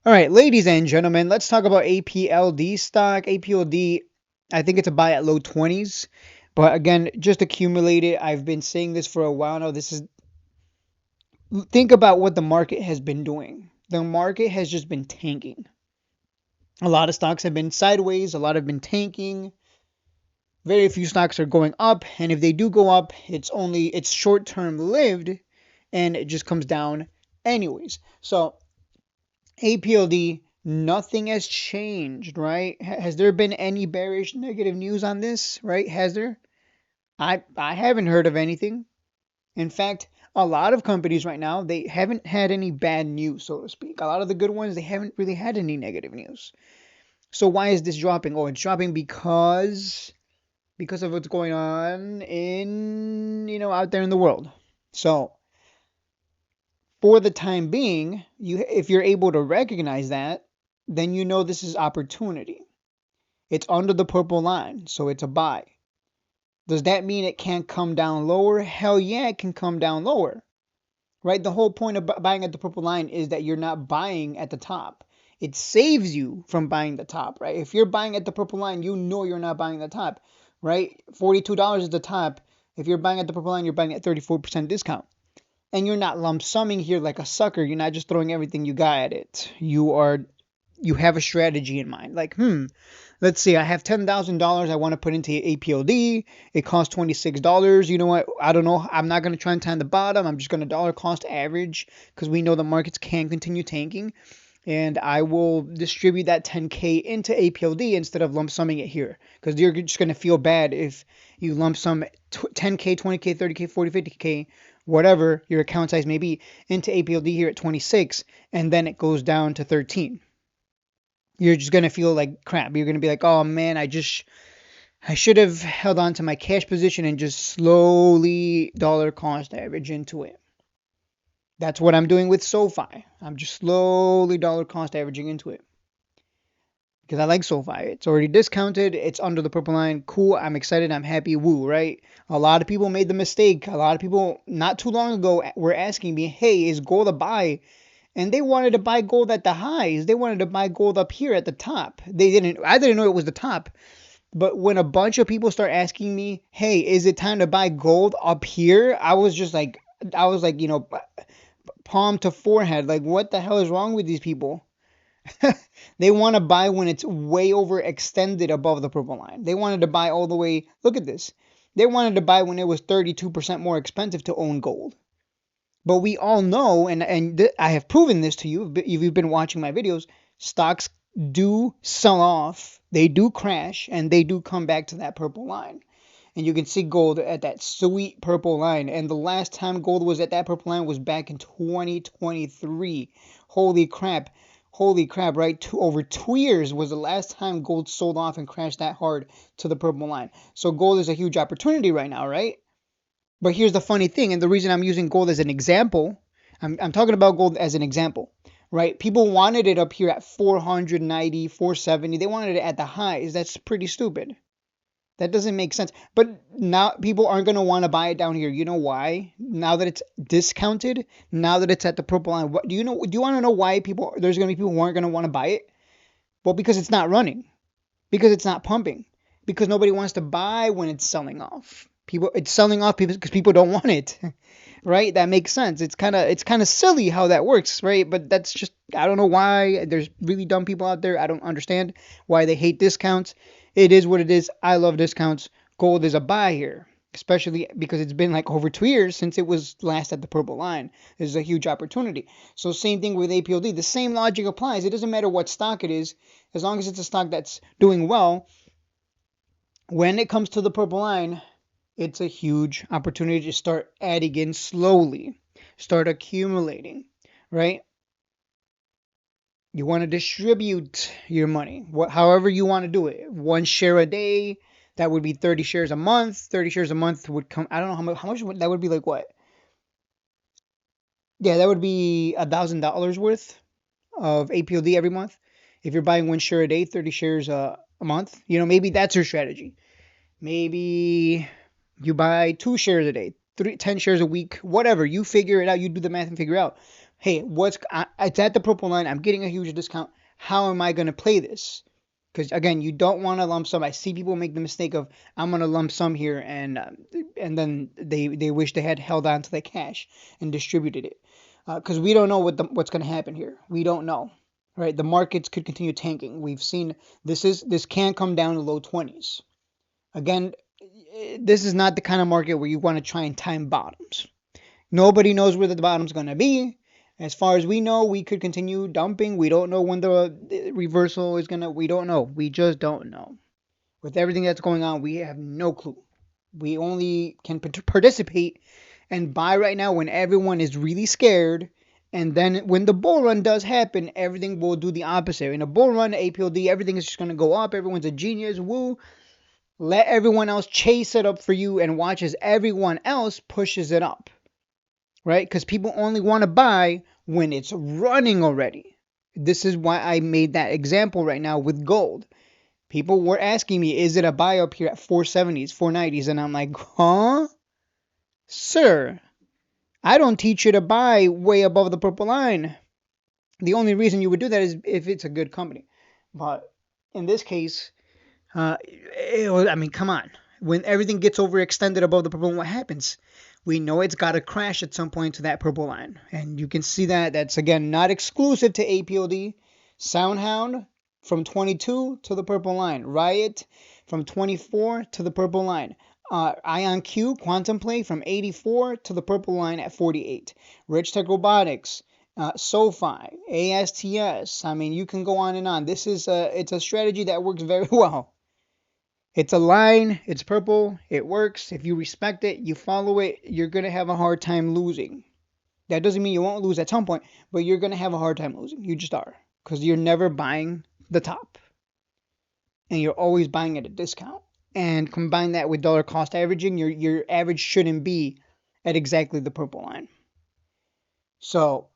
All right, ladies and gentlemen, let's talk about APLD stock. APLD, I think it's a buy at low 20s. But again, just accumulate it. I've been saying this for a while now. Think about what the market has been doing. The market has just been tanking. A lot of stocks have been sideways, a lot have been tanking. Very few stocks are going up, and if they do go up, it's short-term lived and it just comes down anyways. So, APLD, nothing has changed, right? Has there been any bearish negative news on this, right? Has there? I haven't heard of anything. In fact, a lot of companies right now, they haven't had any bad news, so to speak. A lot of the good ones, they haven't really had any negative news. So why is this dropping? Oh, it's dropping because of what's going on in, out there in the world. So, for the time being, if you're able to recognize that, then you know this is opportunity. It's under the purple line, so it's a buy. Does that mean it can't come down lower? Hell yeah, it can come down lower. Right? The whole point of buying at the purple line is that you're not buying at the top. It saves you from buying the top, right? If you're buying at the purple line, you know you're not buying the top, right? $42 is the top. If you're buying at the purple line, you're buying at 34% discount. And you're not lump summing here like a sucker. You're not just throwing everything you got at it. You have a strategy in mind. Like, let's see, I have $10,000 I want to put into APLD. It costs $26. You know what? I don't know. I'm not going to try and time the bottom. I'm just going to dollar cost average because we know the markets can continue tanking. And I will distribute that 10K into APLD instead of lump summing it here. Because you're just going to feel bad if you lump sum 10K, 20K, 30K, 40, 50K, whatever your account size may be, into APLD here at 26, and then it goes down to 13. You're just going to feel like crap. You're going to be like, oh man, I should have held on to my cash position and just slowly dollar cost average into it. That's what I'm doing with SoFi. I'm just slowly dollar cost averaging into it. Because I like SoFi. It's already discounted. It's under the purple line. Cool. I'm excited. I'm happy. Woo, right? A lot of people made the mistake. A lot of people not too long ago were asking me, hey, is gold a buy? And they wanted to buy gold at the highs. They wanted to buy gold up here at the top. I didn't know it was the top. But when a bunch of people start asking me, hey, is it time to buy gold up here? I was like, palm to forehead. Like, what the hell is wrong with these people? They want to buy when it's way overextended above the purple line. They wanted to buy all the way. Look at this. They wanted to buy when it was 32% more expensive to own gold. But we all know, and I have proven this to you if you've been watching my videos, stocks do sell off, they do crash, and they do come back to that purple line. And you can see gold at that sweet purple line. And the last time gold was at that purple line was back in 2023. Holy crap, right? Over 2 years was the last time gold sold off and crashed that hard to the purple line. So gold is a huge opportunity right now, right? But here's the funny thing, and the reason I'm using gold as an example, I'm talking about gold as an example, right? People wanted it up here at 490, 470. They wanted it at the highs. That's pretty stupid. That doesn't make sense. But now people aren't going to want to buy it down here. You know why? Now that it's discounted, now that it's at the purple line, do you want to know why there's going to be people who aren't going to want to buy it? Well, because it's not running. Because it's not pumping. Because nobody wants to buy when it's selling off. It's selling off because people don't want it. Right? That makes sense. It's kind of silly how that works, right? But that's just, I don't know why. There's really dumb people out there. I don't understand why they hate discounts. It is what it is. I love discounts. Gold is a buy here, especially because it's been like over 2 years since it was last at the purple line. This is a huge opportunity. So same thing with APLD. The same logic applies. It doesn't matter what stock it is, as long as it's a stock that's doing well. When it comes to the purple line, it's a huge opportunity to start adding in slowly, start accumulating, right? You want to distribute your money, however you want to do it. 1 share a day, that would be 30 shares a month. 30 shares a month would come, I don't know how much that would be, like what? Yeah, that would be $1,000 worth of APLD every month. If you're buying 1 share a day, 30 shares a month, maybe that's your strategy. Maybe you buy 2 shares a day, 10 shares a week, whatever. You figure it out. You do the math and figure out. hey, it's at the purple line. I'm getting a huge discount. How am I going to play this? Because again, you don't want to lump sum. I see people make the mistake of I'm going to lump sum here, and then they wish they had held on to the cash and distributed it. Because we don't know what's going to happen here. We don't know, right? The markets could continue tanking. We've seen this can come down to low 20s. Again, this is not the kind of market where you want to try and time bottoms. Nobody knows where the bottom's going to be. As far as we know, we could continue dumping. We don't know when the reversal is going to, we don't know. We just don't know. With everything that's going on, we have no clue. We only can participate and buy right now when everyone is really scared. And then when the bull run does happen, everything will do the opposite. In a bull run, Apld, everything is just going to go up. Everyone's a genius. Woo. Let everyone else chase it up for you and watch as everyone else pushes it up. Right? Because people only want to buy when it's running already. This is why I made that example right now with gold. People were asking me, is it a buy up here at 470s, 490s? And I'm like, huh? Sir, I don't teach you to buy way above the purple line. The only reason you would do that is if it's a good company. But in this case, I mean, come on. When everything gets overextended above the purple line, what happens? We know it's got to crash at some point to that purple line. And you can see that. That's, again, not exclusive to Apld. Soundhound from 22 to the purple line. Riot from 24 to the purple line. IonQ, Quantum Play from 84 to the purple line at 48. Rich Tech Robotics, SoFi, ASTS. I mean, you can go on and on. It's a strategy that works very well. It's a line, it's purple, it works. If you respect it, you follow it, you're going to have a hard time losing. That doesn't mean you won't lose at some point, but you're going to have a hard time losing. You just are. Because you're never buying the top. And you're always buying at a discount. And combine that with dollar cost averaging, your average shouldn't be at exactly the purple line. So,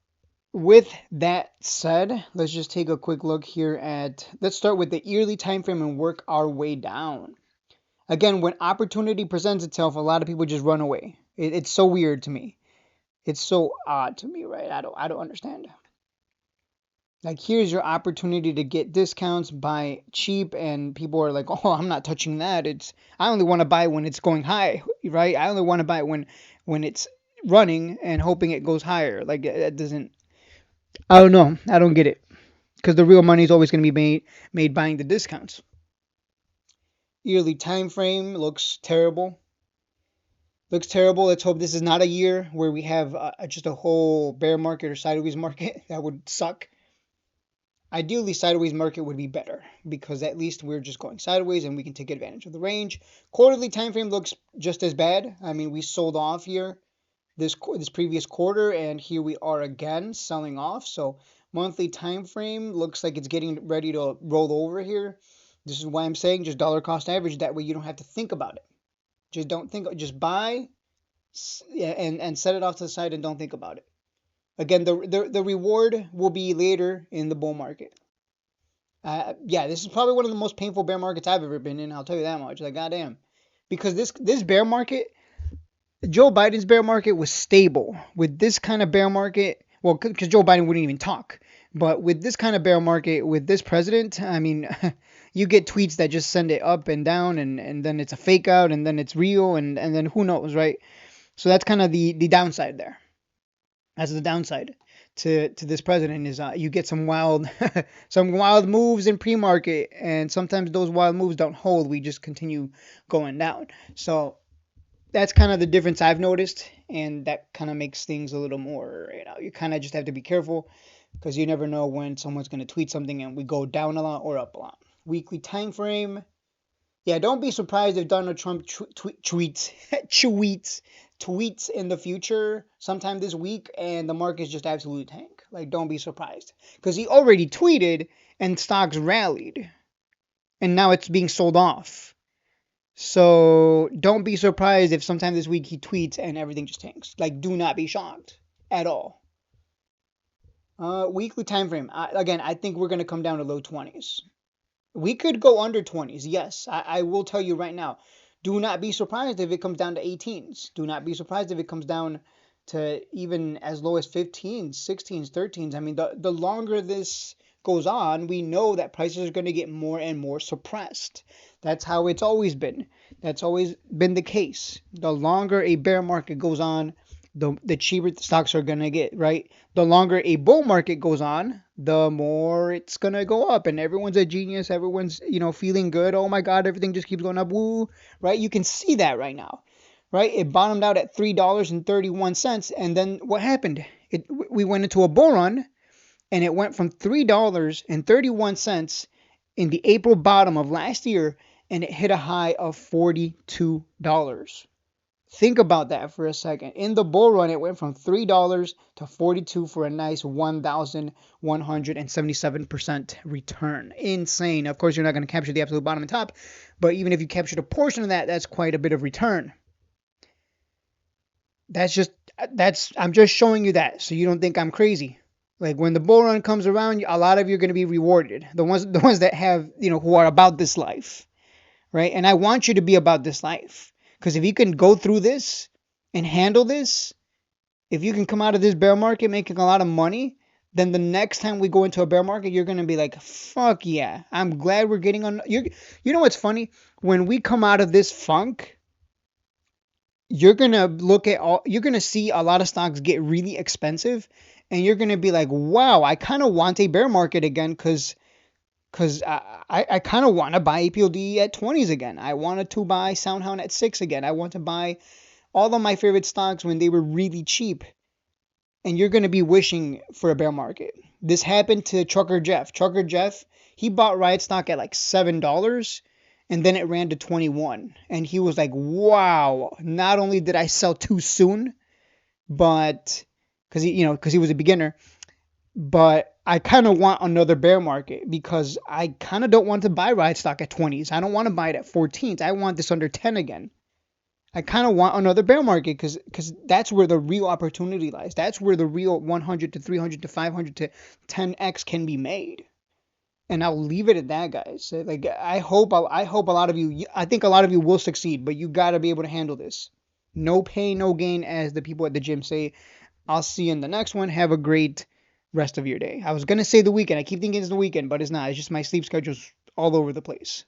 with that said, let's just take a quick look here let's start with the yearly time frame and work our way down. Again, when opportunity presents itself, a lot of people just run away. It's so weird to me. It's so odd to me, right? I don't understand. Like, here's your opportunity to get discounts, buy cheap, and people are like, oh, I'm not touching that. I only want to buy when it's going high, right? I only want to buy when it's running and hoping it goes higher. Like, that doesn't, I don't know. I don't get it. Because the real money is always going to be made buying the discounts. Yearly time frame looks terrible. Let's hope this is not a year where we have just a whole bear market or sideways market. That would suck. Ideally, sideways market would be better because at least we're just going sideways and we can take advantage of the range. Quarterly time frame looks just as bad. I mean, we sold off here this previous quarter, and here we are again selling off. So monthly time frame looks like it's getting ready to roll over here. This is why I'm saying just dollar cost average. That way you don't have to think about it. Just buy and set it off to the side and don't think about it. Again, the reward will be later in the bull market. Yeah, this is probably one of the most painful bear markets I've ever been in. I'll tell you that much. Like, goddamn. Because this bear market, Joe Biden's bear market was stable. With this kind of bear market, well, because Joe Biden wouldn't even talk. But with this kind of bear market, with this president, I mean, you get tweets that just send it up and down, and then it's a fake out, and then it's real, and then who knows, right? So that's kind of the downside there. That's the downside to this president is you get some wild moves in pre-market, and sometimes those wild moves don't hold. We just continue going down. So that's kind of the difference I've noticed, and that kind of makes things a little more, you kind of just have to be careful because you never know when someone's going to tweet something and we go down a lot or up a lot. Weekly time frame. Yeah, don't be surprised if Donald Trump tweets in the future sometime this week and the markets just absolutely tank. Like, don't be surprised. Because he already tweeted and stocks rallied. And now it's being sold off. So don't be surprised if sometime this week he tweets and everything just tanks. Like, do not be shocked at all. Weekly time frame. Again, I think we're going to come down to low 20s. We could go under 20s, yes. I will tell you right now. Do not be surprised if it comes down to 18s. Do not be surprised if it comes down to even as low as 15s, 16s, 13s. I mean, the longer this goes on, we know that prices are going to get more and more suppressed. That's how it's always been. That's always been the case. The longer a bear market goes on, the cheaper the stocks are going to get, right? The longer a bull market goes on, the more it's going to go up. And everyone's a genius. Everyone's, feeling good. Oh my God, everything just keeps going up. Woo, right? You can see that right now, right? It bottomed out at $3.31. And then what happened? We went into a bull run, and it went from $3.31 in the April bottom of last year, and it hit a high of $42. Think about that for a second. In the bull run, it went from $3 to $42 for a nice 1,177% return. Insane. Of course, you're not going to capture the absolute bottom and top, but even if you captured a portion of that, that's quite a bit of return. I'm just showing you that so you don't think I'm crazy. Like when the bull run comes around, a lot of you are going to be rewarded. The ones that have, who are about this life, right? And I want you to be about this life. Because if you can go through this and handle this, if you can come out of this bear market making a lot of money, then the next time we go into a bear market, you're going to be like, fuck yeah, I'm glad we're getting on. You know what's funny? When we come out of this funk, you're going to see a lot of stocks get really expensive, and you're going to be like, wow, I kind of want a bear market again because I kind of want to buy Apld at 20s again. I wanted to buy SoundHound at 6 again. I want to buy all of my favorite stocks when they were really cheap. And you're going to be wishing for a bear market. This happened to Trucker Jeff. Trucker Jeff, he bought Riot stock at like $7, and then it ran to 21. And he was like, wow, not only did I sell too soon, but because he was a beginner, but I kind of want another bear market because I kind of don't want to buy Riot stock at 20s. I don't want to buy it at 14s. I want this under 10 again. I kind of want another bear market because that's where the real opportunity lies. That's where the real 100 to 300 to 500 to 10x can be made. And I'll leave it at that, guys. Like I hope a lot of you. I think a lot of you will succeed, but you got to be able to handle this. No pain, no gain, as the people at the gym say. I'll see you in the next one. Have a great rest of your day. I was going to say the weekend. I keep thinking it's the weekend, but it's not. It's just my sleep schedule's all over the place.